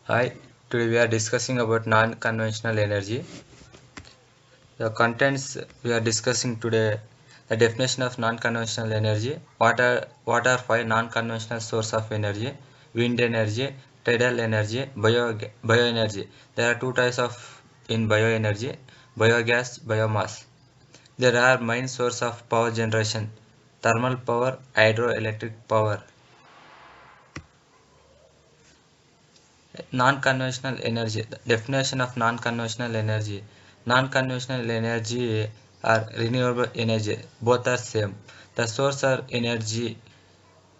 Hi, today we are discussing about non-conventional energy. The contents we are discussing today: the definition of non-conventional energy. What are five non-conventional sources of energy? Wind energy, tidal energy, bioenergy. There are two types of in bioenergy: biogas, biomass. There are main source of power generation: thermal power, hydroelectric power. Non-conventional energy. The definition of non-conventional energy. Non-conventional energy are renewable energy. Both are same. The source are energy.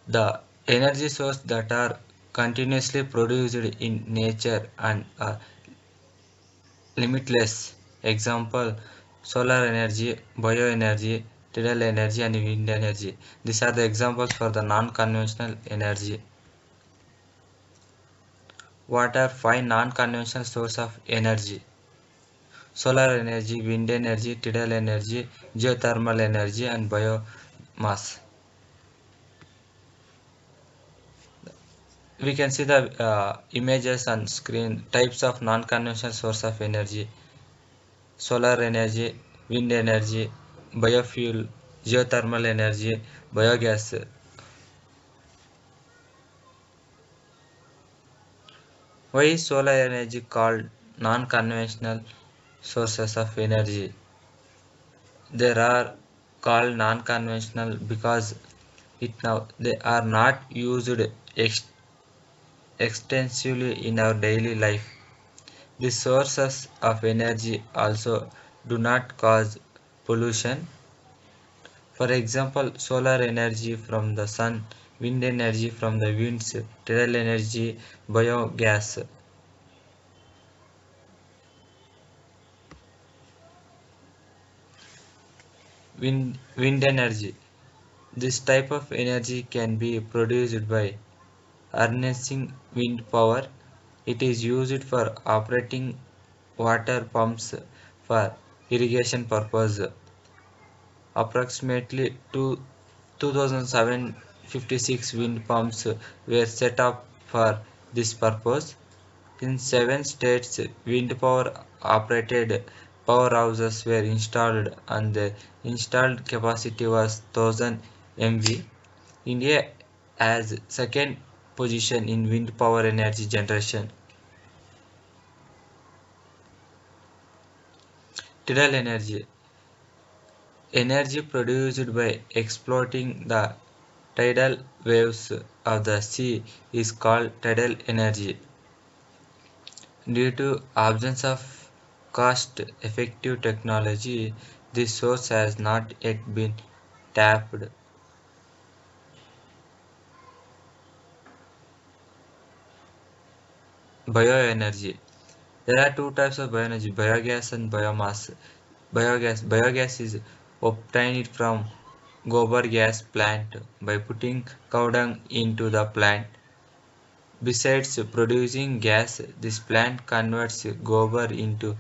The energy source that are continuously produced in nature and are limitless. Example: solar energy, bioenergy, tidal energy, and wind energy. These are the examples for the non-conventional energy. What are five non-conventional sources of energy? Solar energy, wind energy, tidal energy, geothermal energy, and biomass. We can see the images on screen. Types of non-conventional source of energy: solar energy, wind energy, biofuel, geothermal energy, biogas. Why is solar energy called non-conventional sources of energy? They are called non-conventional because they are not used extensively in our daily life. These sources of energy also do not cause pollution. For example, solar energy from the sun, wind energy from the winds, tidal energy, biogas. Wind energy. This type of energy can be produced by harnessing wind power. It is used for operating water pumps for irrigation purpose. Approximately 2,756 wind pumps were set up for this purpose. In 7 states, wind power operated powerhouses were installed and the installed capacity was 1000 MV. India has second position in wind power energy generation. Tidal energy. Energy produced by exploiting the tidal waves of the sea is called tidal energy. Due to absence of cost-effective technology, this source has not yet been tapped. Bioenergy. There are two types of bioenergy: biogas and biomass. Biogas is obtained from gobar gas plant by putting cow dung into the plant. Besides producing gas, this plant converts gobar into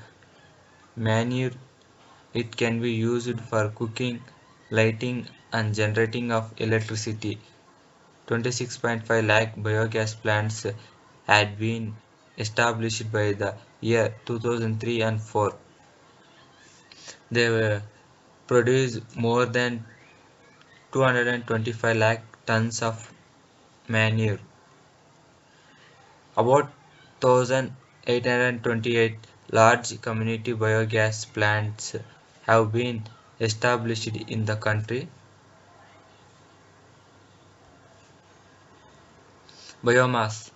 manure. It can be used for cooking, lighting, and generating of electricity. 26.5 lakh biogas plants had been established by the year 2003 and 4. They produce more than 225 lakh tons of manure. About 1,828 large community biogas plants have been established in the country. Biomass.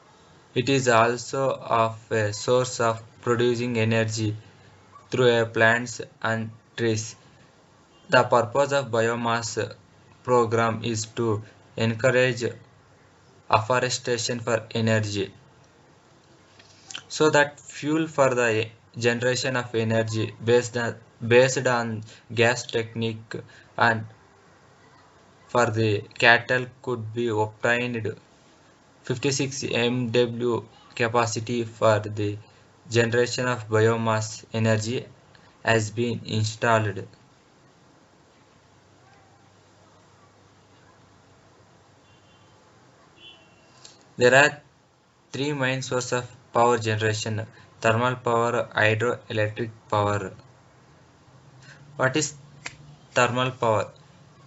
It is also of a source of producing energy through plants and trees. The purpose of biomass program is to encourage afforestation for energy, so that fuel for the generation of energy based on gas technique and for the cattle could be obtained. 56 MW capacity for the generation of biomass energy has been installed. There are three main sources of power generation, thermal power, hydroelectric power. What is thermal power?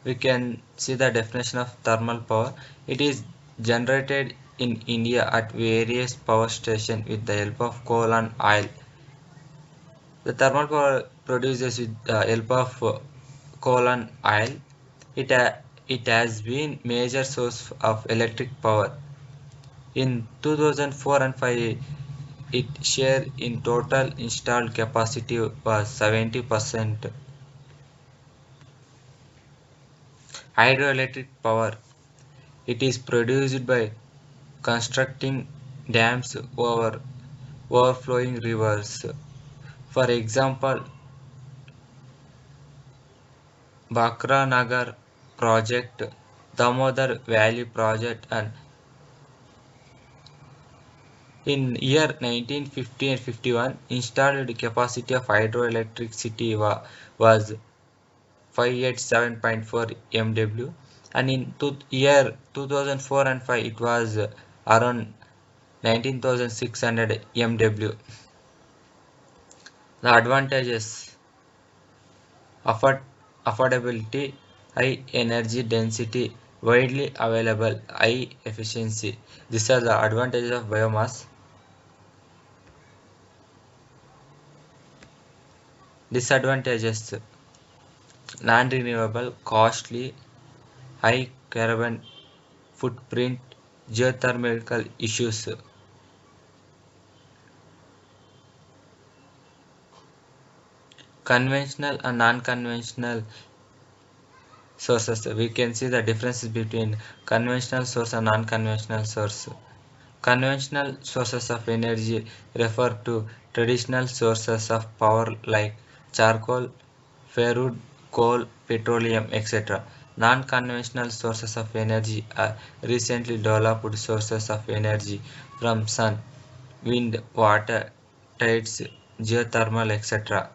We can see the definition of thermal power. It is generated in India at various power stations with the help of coal and oil. The thermal power produces with the help of coal and oil. It has been major source of electric power. In 2004 and 5, its share in total installed capacity was 70%. Hydroelectric power. It is produced by constructing dams over overflowing rivers. For example, Bakra Nagar project, Damodar Valley project, and in year 1950 and 51, installed capacity of hydroelectricity was 587.4 MW, and in year 2004 and 5 it was around 19,600 MW. The advantages: afford- affordability, high energy density, widely available, high efficiency. These are the advantages of biomass. Disadvantages: non-renewable, costly, high carbon footprint, geothermal issues. Conventional and non-conventional sources. We can see the differences between conventional source and non-conventional source. Conventional sources of energy refer to traditional sources of power like charcoal, firewood, coal, petroleum, etc. Non-conventional sources of energy are recently developed sources of energy from sun, wind, water, tides, geothermal, etc.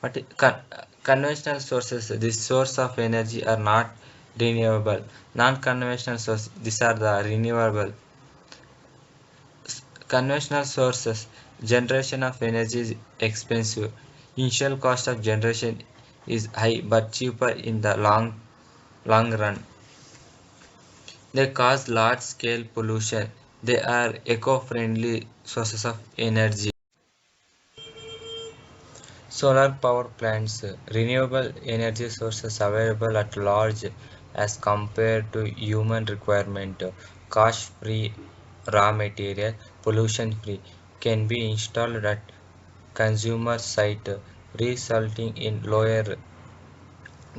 But conventional sources, this source of energy are not renewable. Non-conventional sources, these are the renewable. Conventional sources, generation of energy is expensive. Initial cost of generation is high but cheaper in the long run. They cause large scale pollution. They are eco-friendly sources of energy. Solar power plants, renewable energy sources available at large as compared to human requirement, cost-free raw material, pollution-free, can be installed at consumer site, resulting in lower,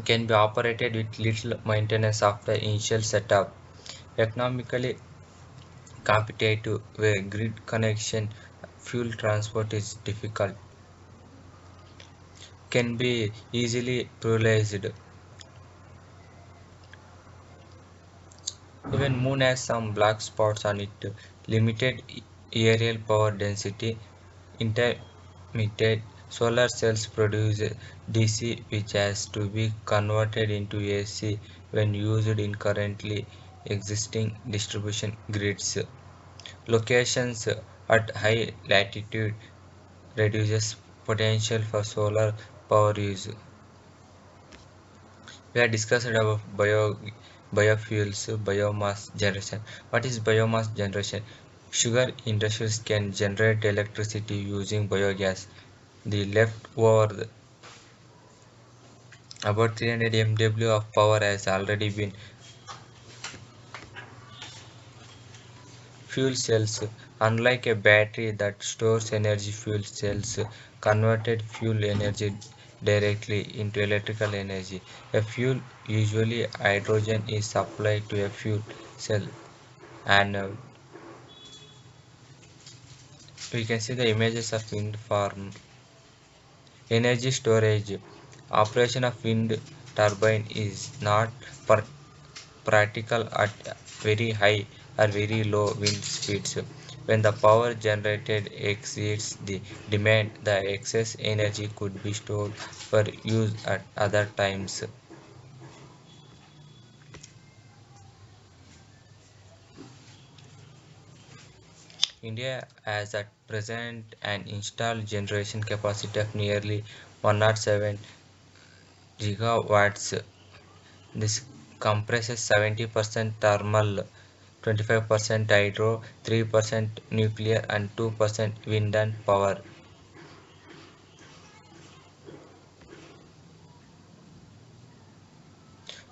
can be operated with little maintenance after initial setup. Economically competitive where grid connection, fuel transport is difficult, can be easily realized. Even Moon has some black spots on it. Limited aerial power density, intermittent solar cells produce DC which has to be converted into AC when used in currently existing distribution grids. Locations at high latitude reduces potential for solar power use. We have discussed about biofuels, biomass generation. What is biomass generation? Sugar industries can generate electricity using biogas. The leftover about 300 MW of power has already been fuel cells. Unlike a battery that stores energy, fuel cells converted fuel energy directly into electrical energy. A fuel, usually hydrogen, is supplied to a fuel cell, and we can see the images of wind farm. Energy storage. Operation of wind turbine is not practical at very high or very low wind speeds. When the power generated exceeds the demand, the excess energy could be stored for use at other times. India has at present an installed generation capacity of nearly 107 gigawatts. This comprises 70% thermal, 25% hydro, 3% nuclear, and 2% wind and power.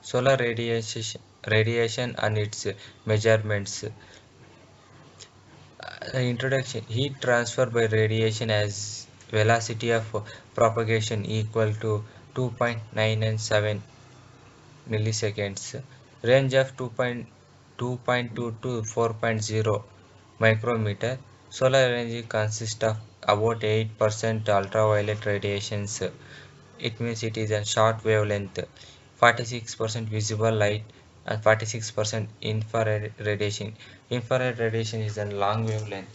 Solar radiation and its measurements. Introduction: heat transfer by radiation has velocity of propagation equal to 2.997 milliseconds, range of 2.2 to 4.0 micrometer. Solar energy consists of about 8% ultraviolet radiations. It means it is a short wavelength, 46% visible light, and 46% infrared radiation. Infrared radiation is a long wavelength.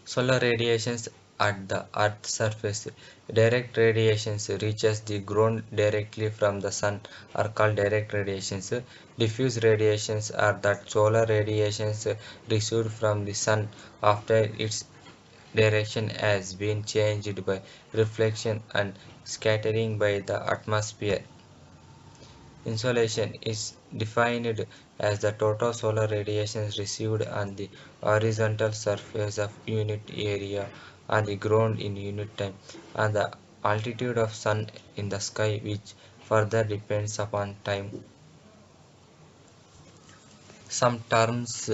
Solar radiations at the Earth's surface. Direct radiations reaches the ground directly from the sun are called direct radiations. Diffuse radiations are that solar radiations received from the sun after its direction has been changed by reflection and scattering by the atmosphere. Insolation is defined as the total solar radiation received on the horizontal surface of unit area on the ground in unit time and the altitude of sun in the sky, which further depends upon time. Some terms: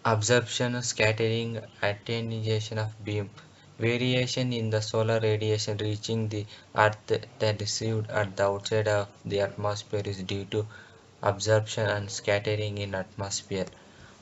absorption, scattering, attenuation of beam, variation in the solar radiation reaching the earth that received at the outside of the atmosphere is due to absorption and scattering in atmosphere.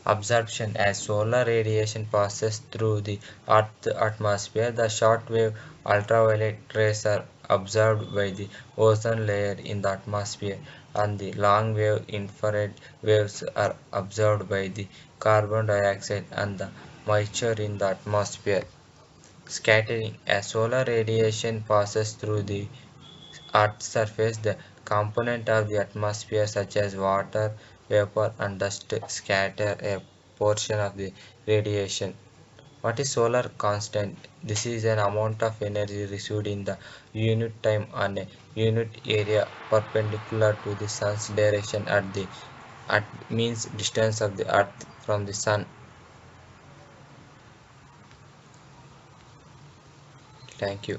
Absorption: as solar radiation passes through the earth atmosphere, the short-wave ultraviolet rays are absorbed by the ozone layer in the atmosphere, and the long-wave infrared waves are absorbed by the carbon dioxide and the moisture in the atmosphere. Scattering: as solar radiation passes through the Earth's surface, the components of the atmosphere such as water, vapor, and dust scatter a portion of the radiation. What is solar constant? This is an amount of energy received in the unit time on a unit area perpendicular to the sun's direction at means distance of the earth from the sun. Thank you.